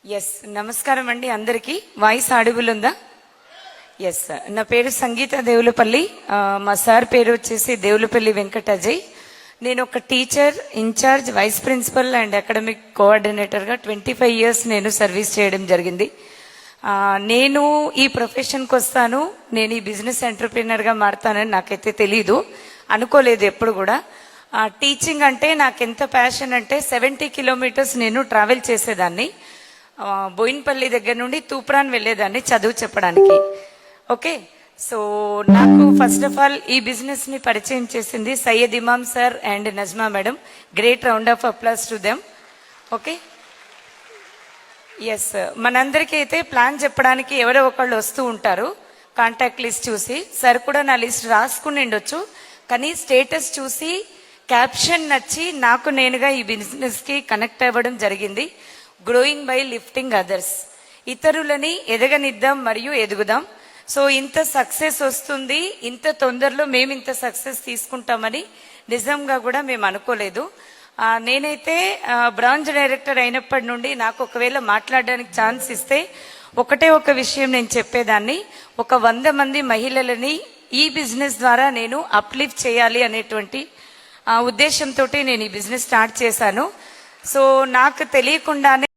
Yes, నమస్కారం అండి అందరికీ. వాయిస్ ఆడిబుల్ ఉందా? ఎస్ సార్, నా పేరు సంగీత దేవులపల్లి. మా సార్ పేరు వచ్చేసి దేవులపల్లి వెంకట అజయ్. నేను ఒక teacher, in-charge, vice principal and academic కోఆర్డినేటర్గా 25 years నేను సర్వీస్ చేయడం జరిగింది. నేను ఈ ప్రొఫెషన్కి వస్తాను, నేను ఈ బిజినెస్ ఎంటర్ప్రీనర్గా మారుతానని నాకైతే తెలీదు, అనుకోలేదు ఎప్పుడు కూడా. టీచింగ్ అంటే నాకు ఎంత ప్యాషన్ అంటే 70 kilometers నేను ట్రావెల్ చేసేదాన్ని. బోయిన్పల్లి దగ్గర నుండి తూప్రాన్ వెళ్ళేదాన్ని చదువు చెప్పడానికి. ఓకే, సో నాకు ఫస్ట్ ఆఫ్ ఆల్ ఈ బిజినెస్ ని పరిచయం చేసింది Syed Imam sir and Najma madam. Great round of applause to them. Okay, yes, మనందరికీ అయితే ప్లాన్ చెప్పడానికి ఎవరో ఒకళ్ళు వస్తూ ఉంటారు. కాంటాక్ట్ లిస్ట్ చూసి సార్ కూడా నా లిస్ట్ రాసుకుని ఉండొచ్చు, కానీ స్టేటస్ చూసి క్యాప్షన్ నచ్చి నాకు నేనుగా ఈ బిజినెస్ కి కనెక్ట్ అవ్వడం జరిగింది. గ్రోయింగ్ బై లిఫ్టింగ్ అదర్స్, ఇతరులని ఎదగనిద్దాం మరియు ఎదుగుదాం. సో ఇంత సక్సెస్ వస్తుంది, ఇంత తొందరలో మేము ఇంత సక్సెస్ తీసుకుంటామని నిజంగా కూడా మేము అనుకోలేదు. నేనైతే బ్రాంచ్ డైరెక్టర్ అయినప్పటి నుండి నాకు ఒకవేళ మాట్లాడడానికి ఛాన్స్ ఇస్తే ఒకటే ఒక విషయం నేను చెప్పేదాన్ని, ఒక 100 మంది మహిళలని ఈ బిజినెస్ ద్వారా నేను అప్లిఫ్ట్ చేయాలి అనేటువంటి ఉద్దేశంతో నేను ఈ బిజినెస్ స్టార్ట్ చేశాను. సో నాకు తెలియకుండానే